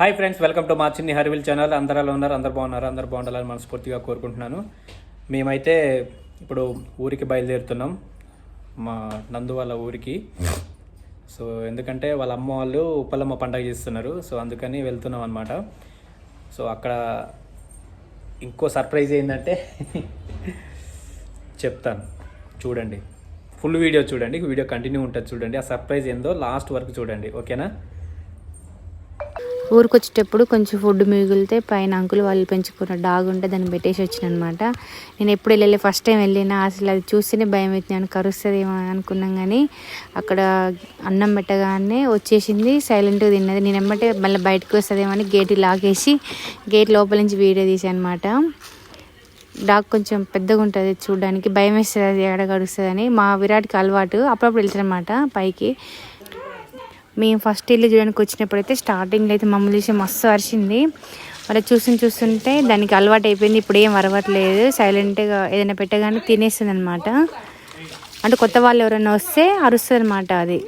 Hi friends, welcome to మా చిన్ని హరివిల్ channel. అందరూ ఉన్నారు, అందరు బాగున్నారు, అందరు బాగుండాలని మనస్ఫూర్తిగా కోరుకుంటున్నాను. మేమైతే ఇప్పుడు ఊరికి బయలుదేరుతున్నాం, మా నందు వాళ్ళ ఊరికి. సో ఎందుకంటే వాళ్ళ అమ్మ వాళ్ళు ఉప్పలమ్మ పండగ చేస్తున్నారు, సో అందుకని వెళ్తున్నాం అనమాట. సో అక్కడ ఇంకో సర్ప్రైజ్ ఏంటంటే చెప్తాను, చూడండి, ఫుల్ వీడియో చూడండి, వీడియో కంటిన్యూ ఉంటుంది చూడండి. ఆ సర్ప్రైజ్ ఏందో లాస్ట్ వరకు చూడండి, ఓకేనా. ఊరికి వచ్చేటప్పుడు కొంచెం ఫుడ్ మిగిలితే పైన అంకులు వాళ్ళు పెంచుకున్న డాగ్ ఉంటే దాన్ని పెట్టేసి వచ్చిన అనమాట. నేను ఎప్పుడు వెళ్ళలే, ఫస్ట్ టైం వెళ్ళినా, అసలు అది చూస్తేనే భయం అవుతుంది, కరుస్తుందేమో అనుకున్నాం. కానీ అక్కడ అన్నం పెట్టగానే వచ్చేసింది, సైలెంట్గా తిన్నది. నేను ఎమ్మటే మళ్ళీ బయటకు వస్తుందేమో అని గేట్ లాగేసి గేట్ లోపల నుంచి వీడియో తీసాను అనమాట. డాగ్ కొంచెం పెద్దగా ఉంటుంది, చూడడానికి భయం వేస్తుంది, అది ఎక్కడ కరుస్తుందని. మా విరాట్కి అలవాటు, అప్పుడప్పుడు వెళ్తారనమాట పైకి. మేము ఫస్ట్ ఇల్లు చూడడానికి వచ్చినప్పుడైతే స్టార్టింగ్లో అయితే మమ్మల్ని చూసి మస్తు అరిచింది. మళ్ళీ చూస్తుంటే దానికి అలవాటు అయిపోయింది. ఇప్పుడు ఏం అరవట్లేదు, సైలెంట్గా ఏదైనా పెట్టగానే తినేస్తుంది అనమాట. అంటే కొత్త వాళ్ళు ఎవరైనా వస్తే అరుస్తుంది అనమాట. అది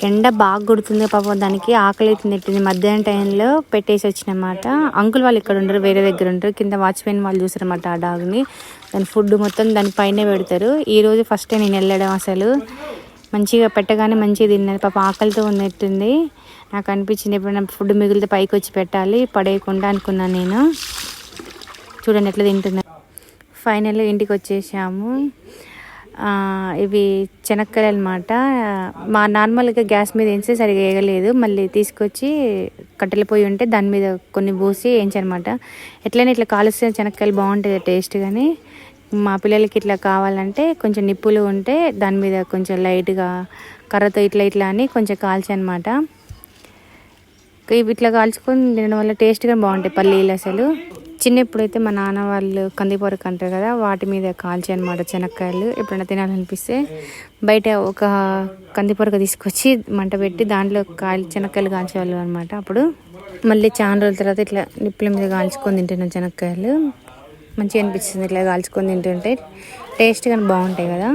ఎండ బాగా కొడుతుంది పాపం, దానికి ఆకలి అయితే నెట్టింది. మధ్యాహ్నం టైంలో పెట్టేసి వచ్చినమాట. అంకుల్ వాళ్ళు ఇక్కడ ఉండరు, వేరే దగ్గర ఉంటారు. కింద వాచ్మెన్ వాళ్ళు చూసారన్నమాట ఆ డాగ్ని. దాని ఫుడ్ మొత్తం దానిపైనే పెడతారు. ఈరోజు ఫస్ట్ టైం నేను వెళ్ళడం, అసలు మంచిగా పెట్టగానే మంచిగా తిన్నది. పాప ఆకలితో ఉన్నట్టుంది. నాకు అనిపించింది ఎప్పుడైనా ఫుడ్ మిగిలితే పైకి వచ్చి పెట్టాలి, పడేయకుండా అనుకున్నాను నేను. చూడండి ఎట్లా తింటున్నా. ఫైనల్గా ఇంటికి వచ్చేసాము. ఇవి చెనక్కాయలు అనమాట. మా నార్మల్గా గ్యాస్ మీద వేస్తే సరిగా వేయలేదు, మళ్ళీ తీసుకొచ్చి కట్టెల పొయ్యి ఉంటే దాని మీద కొన్ని పోసి వేయించనమాట. ఎట్లయినా ఇట్లా కాలుస్తే చెనక్కాయలు బాగుంటుంది టేస్ట్. కానీ మా పిల్లలకి ఇట్లా కావాలంటే కొంచెం నిప్పులు ఉంటే దాని మీద కొంచెం లైట్గా కర్రతో ఇట్లా అని కొంచెం కాల్చనమాట. ఇవి ఇట్లా కాల్చుకొని తినడం వల్ల టేస్ట్గా బాగుంటాయి పల్లీలు. అసలు చిన్నప్పుడైతే మా నాన్న వాళ్ళు కందిపొరక అంటారు కదా, వాటి మీద కాల్చి అనమాట చెనక్కాయలు. ఎప్పుడైనా తినాలనిపిస్తే బయట ఒక కందిపొరక తీసుకొచ్చి మంట పెట్టి దాంట్లో చెనక్కాయలు కాల్చేవాళ్ళు అనమాట. అప్పుడు మళ్ళీ చాలా రోజుల తర్వాత ఇట్లా నిప్పుల మీద కాల్చుకొని తింటున్నాం చెనక్కాయలు. మంచిగా అనిపిస్తుంది ఇట్లా కాల్చుకొని తింటుంటే, టేస్ట్ కానీ బాగుంటాయి కదా.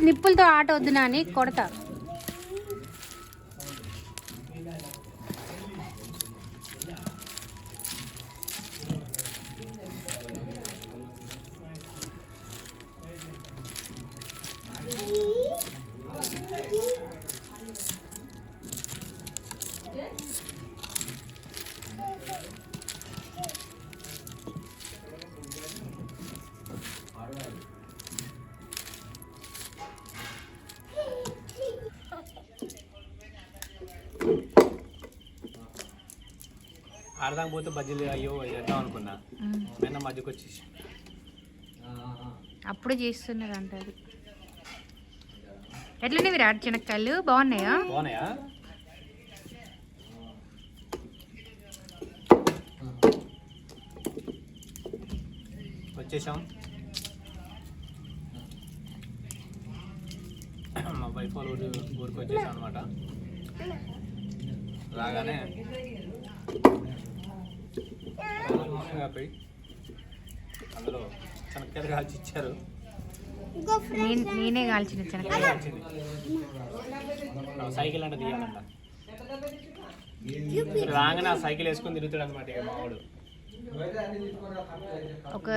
నిప్పులతో ఆట వద్దు నాని, కొడతా. ఆడదాం పోతే బజ్జీలు అయ్యో చేద్దాం అనుకున్నా, నిన్న మధ్యకి వచ్చేసి అప్పుడు చేస్తున్నారు అంటారు. ఎట్లనే విరాట్ చెనక్కాయలు బాగున్నాయా? బాగున్నాయా? వచ్చేసాం. మా వైఫ్ వాళ్ళు ఊరికి వచ్చేసాం అనమాట. రాగానే అందులో చెనక్కాయలు కాల్చి ఇచ్చారు. నేనే కాల్చిన చెనక్కాయ. సైకిల్ అంటే తీయాలంట. రాగానే ఆ సైకిల్ వేసుకొని తిరుగుతాడు అనమాట మావాడు. ఒక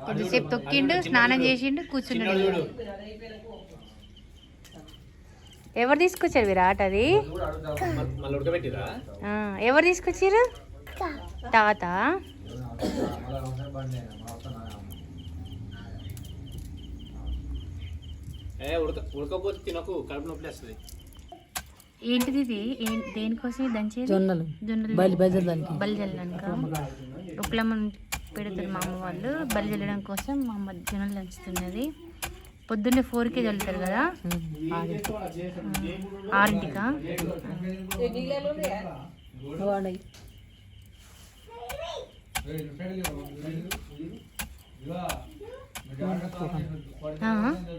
కొద్దిసేపు తొక్కిండు, స్నానం చేసిండు, కూర్చున్నాడు. ఎవరు తీసుకొచ్చారు విరాట్? అది ఎవరు తీసుకొచ్చారు? తాత. ఉడకపోతే తినకు, కడుపు నొప్పి వస్తుంది. ఏంటిది ఇది? దేనికోసం దంచేది? జొన్నలు జొన్నలు బలి బజల్లానికి బలి చల్లడానికి ఉప్లమ్మని పెడతారు మా అమ్మ వాళ్ళు. బలి చల్లడం కోసం మా అమ్మ జొన్నలు దంచుతున్నది. పొద్దున్నే 4కే చల్లుతారు కదా, 6ంటికా?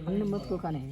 అన్ని మొక్కు కానీ